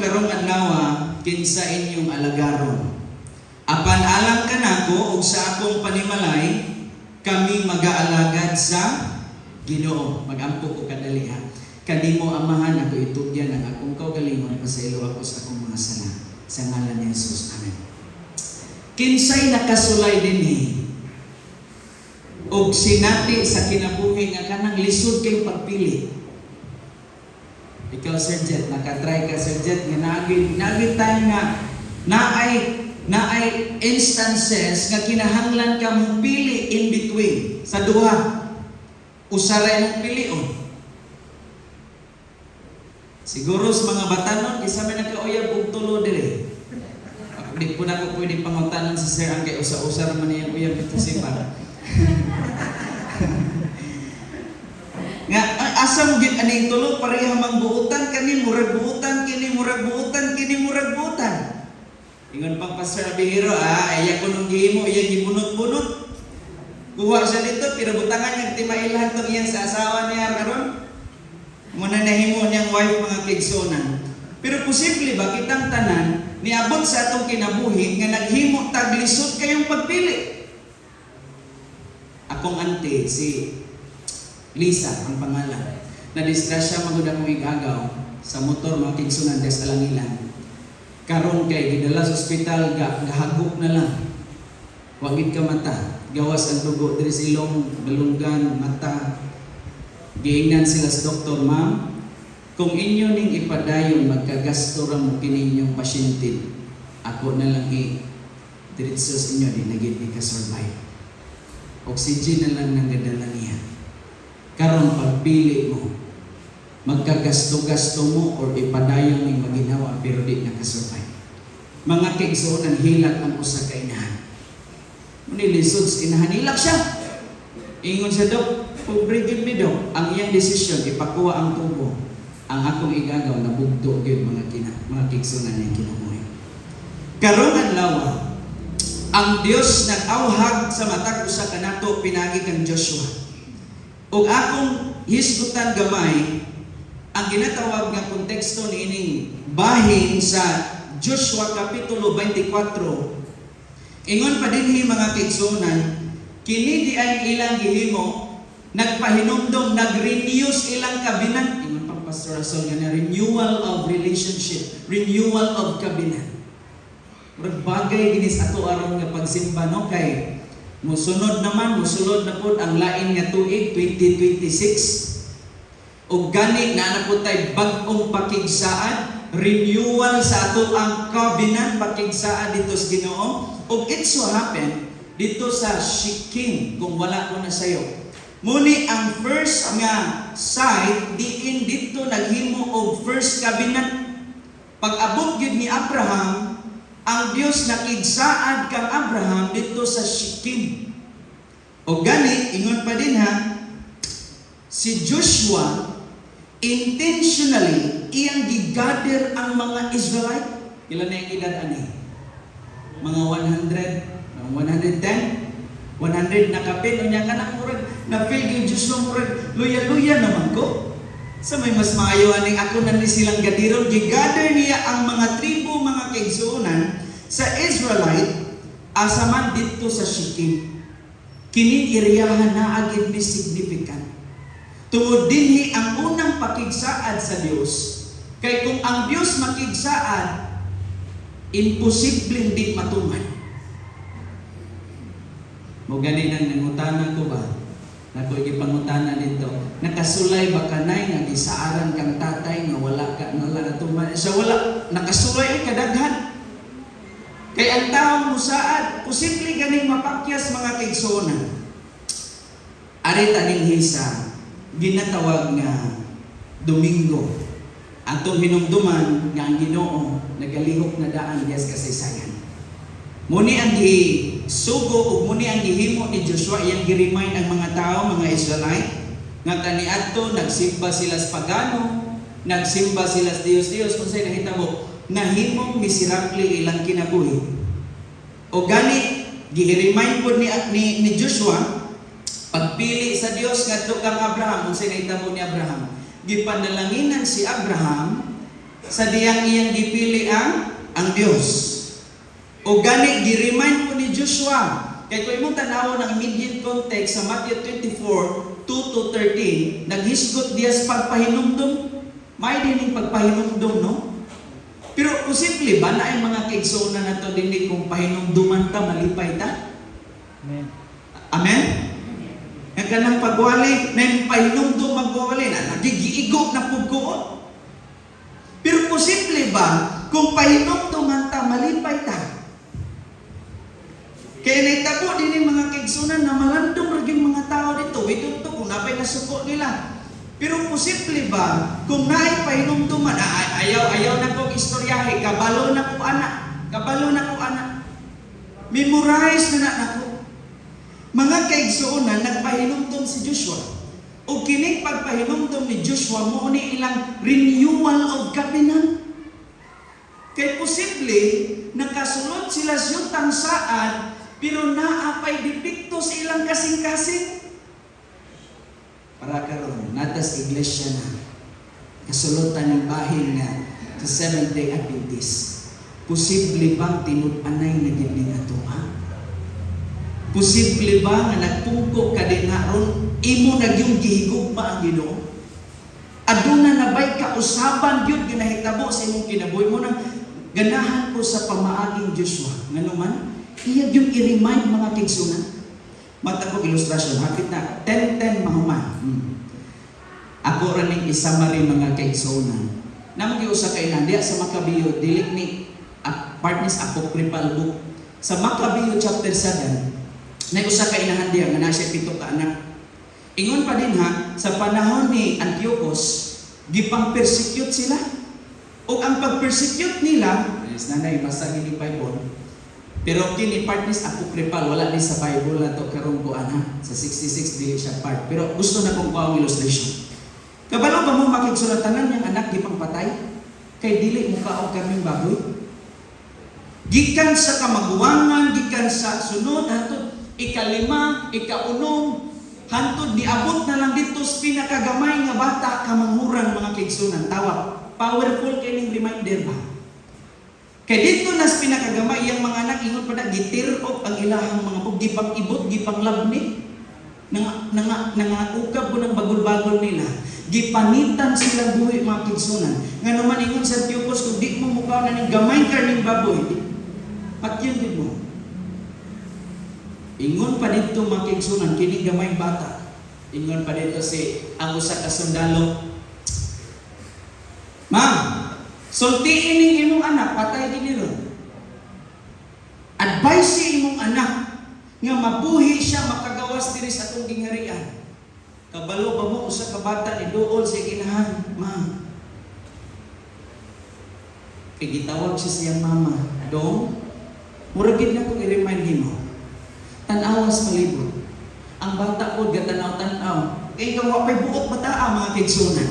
Karong adlaw kinsa inyong alagaron. Apan alam ka nako ug sa akong panimalay kami mag-aalagad sa Ginoo. Magampo ko kadali ha. Kanimo amahan ako itugyan ang akong kaugalingon pasaylo ako sa akong mga sala. Sa ngalan ni Jesus. Amen. Kinsay nakasulay dinhi ug sinati sa kinabuhi nga kanang lisod kay pagpili. Ikaw, Sir Jet, nakatry ka, Sir Jet, nga nagit tayo nga naay instances nga kinahanglan ka mong pili in between sa duha. Usaray mong pilion. Siguro sa mga batanon, isa may nagkauyab og tulo dire. Di po na ko pwede pangutanan sa Sir ang kay usa-usa man niyang uyab ito si para. Nga asa mo gid aning tulo pareha magbuutan kani murag buutan kini murag buutan kini murag buutan. Ingon pang Pastor Abihiro iya ko nung gihimo iya gibunot-bunot. Kuha siya dito pero butangan niya timailan to iyang sa asawa niya karon. Muna nahimo niyang wife mga kigsunan. Pero posible ba kitang tanan niabot sa atong kinabuhi nga naghimo tag lisod kayong pagpili? Akong auntie si Lisa ang pangalan. Na-distrasya magud akong igagaw sa motor mga kigsunan des alangilan. Karon kay gidala sa ospital gahagok na lang. Wagid ka mata, gawas ang dugo diri sa ilong, balunggan, mata. Giingnan sila sa doktor, ma'am, kung inyo ning ipadayon magkagasto ra mo kininyong pasyente. Ako na lang diretso sa inyo di nagid ni ka survive. Oxygen na lang nang gadala niya. Karon pagpili mo, magkagasto-gasto mo or ipadayon ning maginawa pero di nakasurvive. Mga kigsuonan hilak ang usa ka inahan. Nilisod sa inahan hilak siya. Ingon sa dok, "Pagbrigid mi dok, ang iyang desisyon ipakuha ang tubo. Ang akong igagaw na bugto gyud mga kigsuonan ning kinabuhi." Karon adlaw ang Dios nag-awhag sa matag usa kanato pinagi kang Joshua. Ug akong hisgutan gamay ang ginatawag nga konteksto niining bahin sa Joshua kapitulo 24. Ingon pa dinhi mga kigsunan, kini di ay ilang gihimo nagpahinumdom nag-renew ilang kabinan. Ingon pang Pastor Rasul nga renewal of relationship, renewal of covenant. Bagay ginis ato aron nga pagsimba no kay musulod na po ang lain nga tuig 2026. O gani na po tayo bag-ong pakigsaad, renewal sa ato ang covenant pakigsaad dito sa Ginoo. O it so happen dito sa Shechem kung wala ko na sayo. Muni ang first nga site diin dito naghimo og first covenant. Pag-abot gid ni Abraham ang Dios nakigsaad kang Abraham dito sa Shechem. O gani, ingon pa din ha, si Joshua, intentionally, iyang gigather ang mga Israelite. Ilan na yung edad ani? Mga 110? 100 na kapin. O niya ka na murag, na-feel yung Joshua murag, luya-luya naman ko. Sa may mas maayo aning ako na ni silang gadirong, gigather niya ang mga tribo, mga kaigsuonan sa Israelite asaman dito sa Shechem. Kining iriyahan na agad ni significant. Tungod dinhi ang unang pakigsaad sa Dios. Kay kung ang Dios makigsaad, imposibleng di matuman. Mo gani nang nangutanan ko ba? Nakoy gipangutana dito. Nakasulay ba kanay nga gisaaran kang tatay nga wala ka nala natuman? Sa wala nakasulay kadaghan. Kay ang taong musaad, posible ganing mapakyas mga kigsuonan. Ari taning hisa, ginatawag nga Domingo. Atong hinumduman nga ang Ginoo nagalihok na daan dias kasaysayan. Muni ang gisugo ug muni ang gihimo ni Joshua iyang gi-remind ang mga tao, mga Israelite, nga kaniadto nagsimba sila sa pagano, nagsimba sila sa Dios-Dios kung sa'y nahitabo, nahimong miserable ilang kinabuhi. O gani, gi-remind po ni Joshua, pagpili sa Dios ngadto kang Abraham, kung sa'y nahitabo ni Abraham, gipanalanginan si Abraham sa diyang iyang gipili ang Dios. O gani gi-remind po ni Joshua. Kaya kung imong tanaw ng immediate context sa Matthew 24, 2-13, naghisgot diya sa pagpahinumdum. May din yung pagpahinumdum, no? Pero posible ba na ay mga kaigsoon na ito din kung pahinumduman ta, malipay ta? Amen. Amen? Ang kanang pagwali, na yung pahinumdum magwali na, nagigiigop na pugkoon. Pero posible ba kung pahinumduman ta, malipay ta? Kaya naitabo din yung mga kaigsunan na malandong raging mga tao dito. Ito kung napay nasuko nila. Pero posible ba kung naay pahinumduman, ayaw na kong istoryahe, kabalo na ko anak. Memorize na ako. Mga kaigsunan, nagpahinumdum si Joshua. O kining pagpahinumdum ni Joshua mo ni ilang renewal of covenant. Kaya posible, nakasulod sila sa yutang saan, pero naapay depikto sa ilang kasing-kasing. Para karon natas iglesia na kasulutan ng bahin nga sa Seventh-day Adventist. Posible bang tinud-anay na gid ning ato ha? Posible ba nga nagpungko ka din aron imo nagyong gihigugma ang Ginoo? Aduna na ba'y kausaban gyud ginahitabo sa imong kinabuhi mo nang ganahan ko sa pamaaging Joshua. Ngano man, iya yung i-remind mga kigsunan. Matagog ilustrasyon, hapit na 10-10 mahuman. Ako rin isamari mga kigsunan. Namang iusa kay nandiya sa Makabiyo, dilik ni partners apocryphal book. Sa Makabiyo chapter 7, na usa kay inahandiya nga nasa 7 ka anak. Ingon pa din ha, sa panahon ni Antiochus, gipang-persecute sila. O ang pag-persecute nila, yes, nanay, basagin ni Bible, pero kini partners apocryphal, wala din sa Bible na to karong kuan ha. Sa 66 dili siya part. Pero gusto na kong kuha illustration. Kabalo ba mo makigsulatanan niyang anak di pang patay? Kay dili mo kaog kaming baboy. Gikan sa kamaguwangan, gikan sa sunod, hantod ikalima, ikaunom, hantod niabot na lang dito sa pinakagamay nga bata kamanghuran mga kigsunan. Tawag. Powerful kining reminder ba? Kaya dito nas pinakagamay yung mga anak ingon pa na gitirok ang ilahang mga pug gipang ibot, gipang labni. Nangaukab ko ng bagol-bagol nila. Gipanitan sila buhi mga kigsunan. Nga naman ingon sa Antiochus, kung di mo mukha na ng gamay karning baboy, patyan din mo. Ingon pa dito mga kigsunan, kining gamay bata. Ingon pa dito si ang usa ka sundalo. Ma'am, sultiin ning imong anak, patay din niron. Advise si imong anak nga mabuhi siya makagawas diri sa atong gingharian. Kabalo ba mo usa ka bata ni duol sa ginahan, ma'am. Kay gitawag siya siyang mama, dong, mura gid na ko i-remind nimo. Tan-awas palibot. Ang bata ko gatanaw-tanaw. Kay gawa pay buot bata mga kigsunan.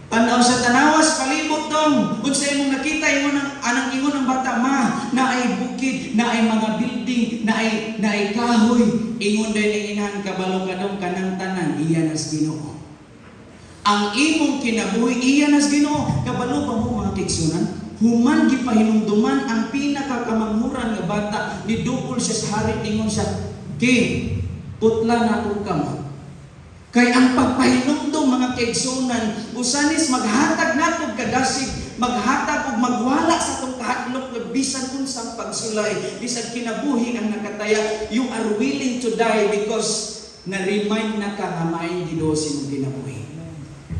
Tanaw sa tanawas palibot dong. Kung sa imong nakita ingon ang anang ingon ng bata, ma, na ay bukid, na ay mga building, na ay kahoy. Ingon din ang inahan kabalo kadong kanang tanan, iya nas Ginoo. Ang imong kinabuhi iya nas Ginoo. Kabalo pa mo mga kigsunan? Human gipahinumduman ang pinakakamanghuran nga bata ni duol siya sa hari ingon siya, "King, putla na akong kamot." Kay ang pagpahinumdum mga kaigsunan, usanis maghatag natog kadasig, maghatag ug magwala sa atong kahadlok nga bisan unsang pagsulay, bisan kinabuhi ang nakataya, you are willing to die because na-remind na ka nga maayong Ginoo sa imong kinabuhi.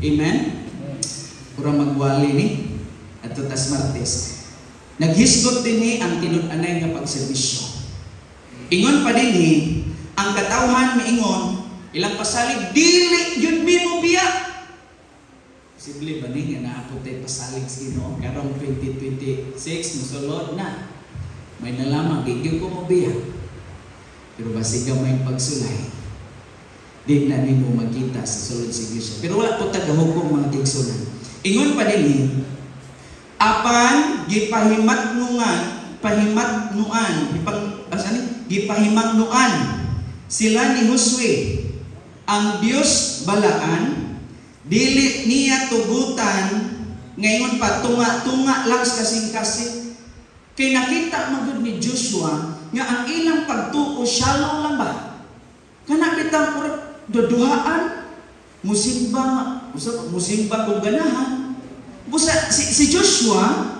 Amen? Pura magwali ni at tutas Martes. Naghisgot din ni ang tinud-anay nga pagserbisyo. Ingon pa din ni ang katawhan miingon ilang pasalig, dili yun mo biya. Posible ba nga naapot tayo pasalig sa Ginoo? Karong 2026, musulod na. May nalamang, gigil ko mo biya. Pero basig ka may pagsulay, di na mo magkita sa sulod sa iglesia. Pero wala po tagahukong mga tigsunan. Ingon pa din apan gipahimagnuan sila ni Josue ang Dios balaan, dili niya tugutan Ngayon pa, tunga lang sa kasing-kasing. Kay nakita magud ni Joshua nga ang ilang pagtuo shallow lang ba? Kana bitang duduhaan, musimba kung ganahan. Busa si Joshua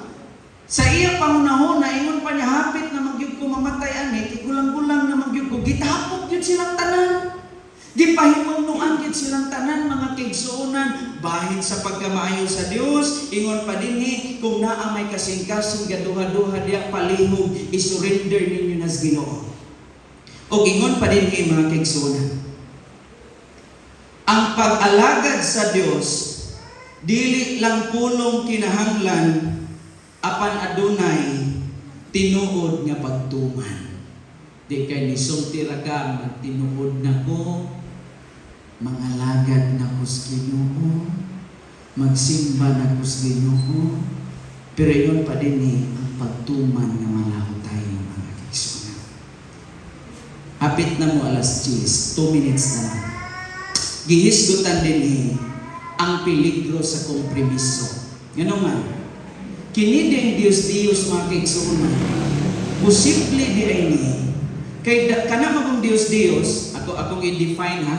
sa iya pangunahon na ingon pa niya hapit na magyud ko mamatay ani, kigulang-gulang na magyud ko gitapok gyud silang tanan. Gipahimungnuan gyud silang tanan mga kaigsuonan bahin sa pagkamaayo sa Dios. Ingon pa dinhi kung naa may kasing-kasing gaduha-duha diya palihog isurrender ninyo nas Ginoo. O ingon pa dinhi mga kaigsuonan, ang pag-alagad sa Dios dili lang pulong kinahanglan apan adunay tinuod nga pagtuman. Di kay nisulti ra ka magtinuod nako, mangalagad nako sa Ginoo, magsimba nako sa Ginoo, pero yun pa din ang pagtuman nga malaho tayo mga kaigsuonan. Hapit na mo alas 10, 2 minutes na lang. Gihisgutan din ang peligro sa kompromiso. Ngano nga? Kini din Dios mga kaigsuonan. Posible di ay ni. Kay kana magong Dios, akong i-define ha.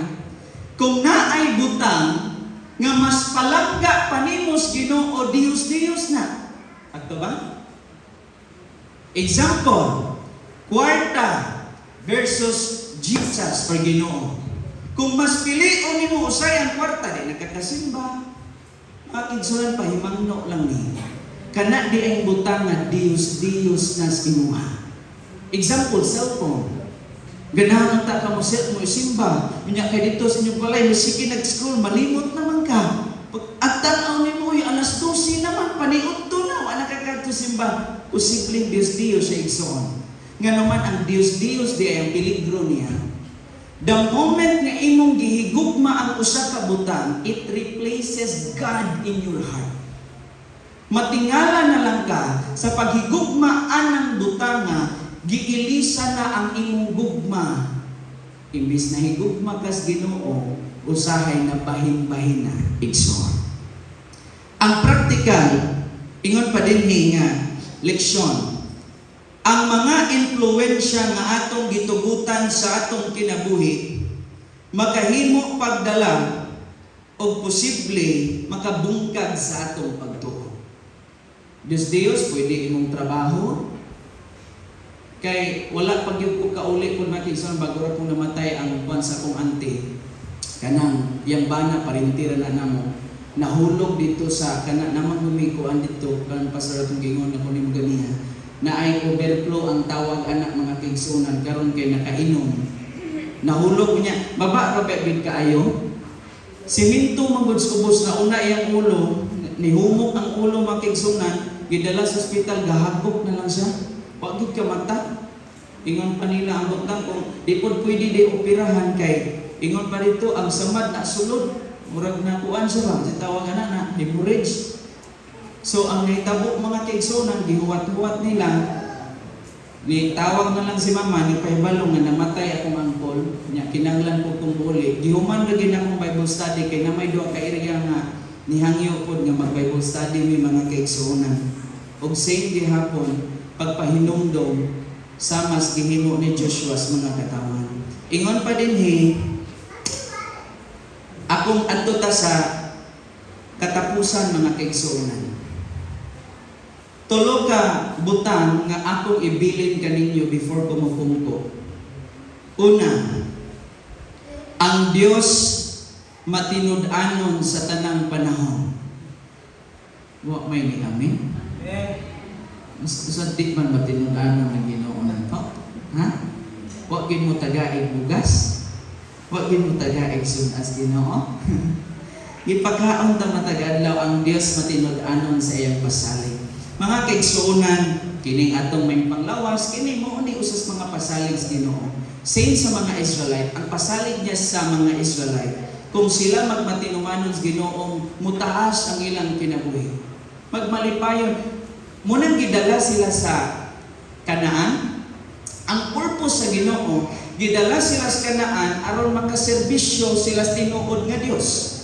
Kung naay butang nga mas palangga panimos Ginoo Dios na. Adto ba? Example, kwarta versus Jesus or Ginoo. Kung mas pilion nimo usay ang kwarta di nagkakasimba. Makigsulan pa himangno lang ni. Kana di ang butang nga Dios na sa imuha. Example, cellphone. Ganahan ta ka mo set mo isimba. Unya kay dito sa inyong balay sige nag-scroll malimot naman ka. Pag atanaw nimo yung alas 12 naman paniudto na wala ka kadto simba. Posibleng Dios siya igsoon. Nga naman ang Dios di ay ang peligro niya. The moment nga imong gihigugma ang usa ka butang, it replaces God in your heart. Matingala na lang ka sa paghigugmaan ng butanga, giilisa na ang imong gugma. Imbis na higugma kas Ginoo, usahay na bahin-bahin na igsoon. Ang praktikal, ingon pa din nga leksyon. Ang mga impluwensya nga atong gitugutan sa atong kinabuhi, makahimo pagdala o posible makabungkag sa atong pagtuo. Dios, pwede imong trabaho, kay wala pag yung ko kauli kung makisan bago ra kung namatay ang buwan sa kong ante. Kanang yang bana parintira na namo. Nahulog dito sa kana naman humikuan dito kan pasara tong gingon na kunin ganiha. Na ay overflow ang tawag anak mga kaigsuonan karon kay nakainom. Nahulog niya, baba ra bit kaayo. Siminto magud ubos na una iyang ulo, nihumok ang ulo mga kaigsuonan, gidala sa ospital gahagop na lang siya. Wag gid ka mata. Ingon pa nila ang butang kung di pod pwede di operahan kay ingon pa dito ang samad na sulod. Murag na kuan siya ba? Sa tawag na hemorrhage. So ang nahitabo mga kaigsuonan gihuwat-huwat nila. Ni tawag na lang si mama ni pahibalong nga namatay akong angkol. Nya kinanglan ko kung buli. Gihuman ra gid akong Bible study kay na may duha ka area nga nihangyo pod nga mag-Bible study mi mga kaigsuonan. Og same gihapon pagpahinumdom sa mas gihimo ni Joshua sa mga katawan. Ingon pa din akong adto ta sa katapusan mga kaigsuonan. Tulo ka butang nga akong ibilin kaninyo before kumupungko. Una, ang Dios matinud-anon sa tanang panahon. Wa may ni amen. Sa di man matinud-anon ng Ginoo nato. Ha? Wa gid mo tagaig bugas. Wa gid mo tagaig sunas Ginoo. Ipagkaon ta matagadlaw ang Dios matinud-anon sa iyang pasalig. Mga kaigsuonan, kining atong may panglawas, kini mo ni usas mga pasalig sa Ginoo. Same sa mga Israelite, ang pasalig niya sa mga Israelite, kung sila magmatinumanon sa Ginoong mutaas ang ilang kinabuhi. Magmalipayon, munang gidala sila sa Kanaan. Ang purpose sa Ginoo, gidala sila sa Kanaan aron makaserbisyo sila sa tinuod nga Dios.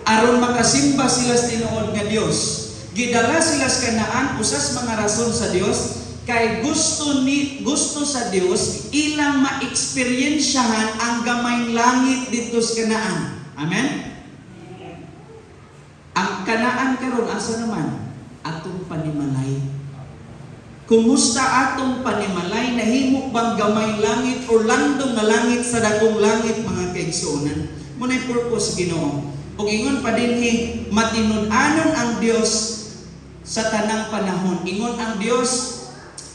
Aron makasimba sila sa tinuod nga Dios. Gidala sila sa Kanaan usas mga rason sa Dios kay gusto sa Dios ilang ma-experiensyahan ang gamayng langit dito sa Kanaan. Amen. Ang Kanaan karon asa naman atong panimalay. Kumusta atong panimalay, nahimo bang gamay langit o landong nga langit sa dakong langit, mga kaigsuonan? Muna'y purpose Ginoo. Ug ingon pa dinhi, matinud-anon ang Dios sa tanang panahon. Ingon ang Dios,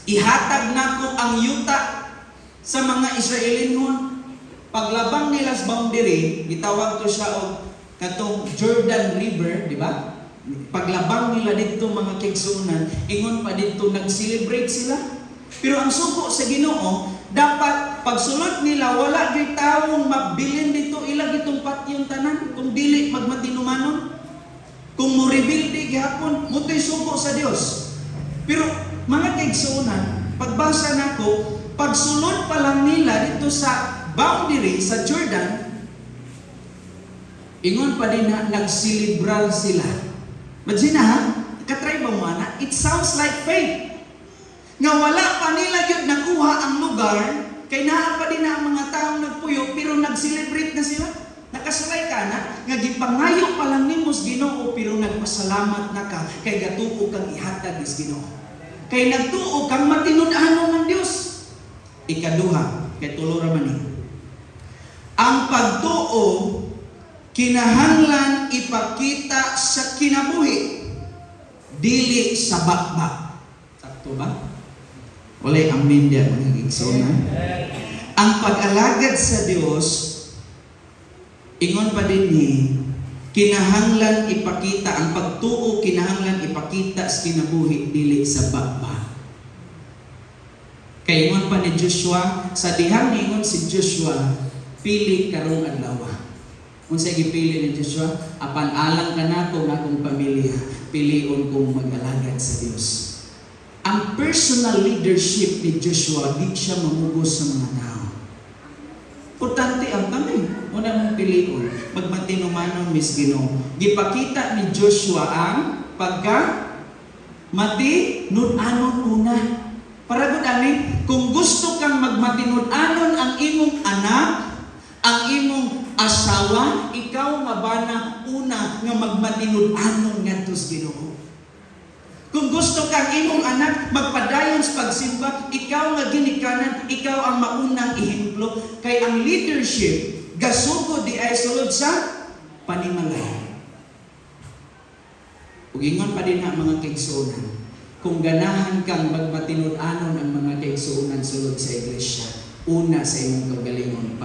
ihatag nako ang yuta sa mga Israelinon. Paglabang nila sa boundary, gitawag to siya og katong Jordan River, di ba? Paglabang nila dito mga kaigsuonan, ingon pa dito nag-celebrate sila. Pero ang suko sa Ginoo, dapat pagsulod nila wala gyud tawong mabilin dito ilag itong patyong tanan kung dili magmatinumanon. Kung mo rebuild gihapon, mutoy suko sa Dios. Pero mga kaigsuonan, pagbasa nako, pagsulod pa lang nila dito sa boundary sa Jordan, ingon pa din na nagsilibral sila. Imagine ha, katry ba mo ana? It sounds like faith. Nga wala pa nila yun nakuha ang lugar, kay naa pa din na ang mga taong nagpuyo, pero nag-celebrate na sila. Nakasulay ka na, nga gipangayo pa lang ni Mos Ginoo, pero nagpasalamat na ka, kay gatuo kang ihatag is Ginoo. Kay nagtuo kang matinud-anon ng Dios. Ikaduha, kay tulo ra man ni. Ang pagtuo kinahanglan ipakita sa kinabuhi, dili sa bakbak. Sakto ba? Walay amin diyan mga igsoon. Ang pag-alagad sa Dios, ingon pa din ni, kinahanglan ipakita, ang pagtuo kinahanglan ipakita sa kinabuhi, dili sa bakbak. Kay ingon pa ni Joshua, sa dihang ingon si Joshua, pili karong adlaw. Kung sa gipili ni Joshua, apan alang ka na kung akong pamilya, pilion kong mag-alagad sa Dios. Ang personal leadership ni Joshua, di siya mamugos sa mga tao. Importante ang kami. Una mong pilion, magmatinumanon mis Ginoo. Gipakita ni Joshua ang matinud-anon una. Para gud ani, kung gusto kang magmatinud-anon ang imong anak, ang imong asawa, ikaw mabana una nga magmatinud-anon ngadto sa Ginoo. Kung gusto kang imong anak magpadayon sa pagsimba, ikaw nga ginikanan, ikaw ang maunang ehemplo. Kay ang leadership gasugod di ay sulod sa panimalay. Ug ingon pa din na mga kaigsuonan, kung ganahan kang magmatinud-anon ang mga kaigsuonan sulod sa iglesia, una sa imong kagalingon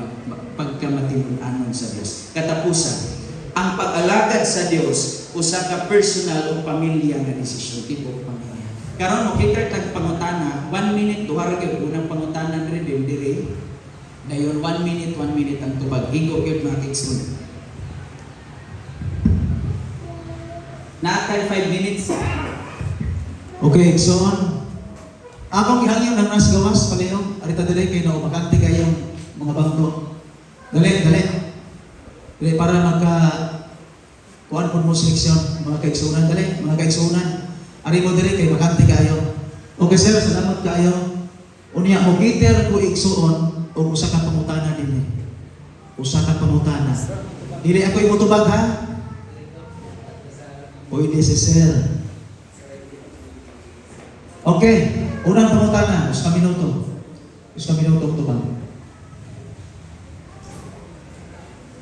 pagkamatinud-anon sa Dios. Katapusan, ang pag-alagad sa Dios usa ka personal o pamilya nga desisyon, tipo pamilya. Karon mo kita tag pangutana, 1 minute duha gyud unang pangutanan rin diri. Dayon 1 minute ang tubag. Higo gyud mga kaigsuonan. Natay 5 minutes. Okay, so akong gihangyo ng nas gawas palayo, arita dili kay no makante kayong mga bangko. Dali. Dili para magka kuan pud mo seleksyon mga kaigsuonan dali, mga kaigsuonan. Ari mo dili kay makante kayo. Okay sir, salamat kayo. Unya mo giter ko igsuon o usa ka pangutana dinhi. Usa ka pangutana. Dili ako imotubag ha. Pwede si sir. Okay, unang pangutana, usa ka minuto. Usa ka minuto tubag.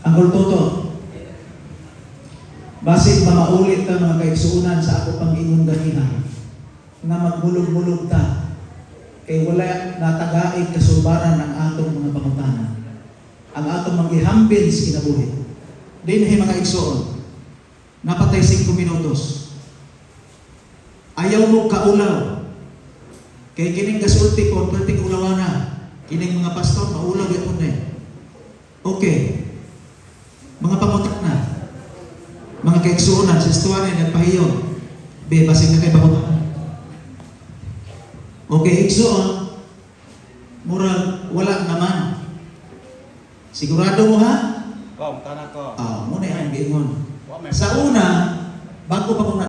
Ang kultuto. Basig mamaulit ka mga kaigsuonan sa ako pang-ingon ganiha nga magbulog-bulog ta kay wala natagaig kasubaran ang atong mga pangutana. Ang atong mangihambil sa kinabuhi. Dinhi mga igsuon. Napatay 5 minutos. Ayaw mo kaulaw. Kay kining kasulti ko, perting ulawan na. Kining mga pastor, maulaw yapon na. Okay. Mga pangutana. Mga kaigsuonan, sa istuwa na nagpahiyon. Be, basig na kay pangutana. Okay, igsuon. Murag, wala naman. Sigurado mo ha? Kom, tanah ko. Muna yan, giingon. Wa may Sa una, bago pa kung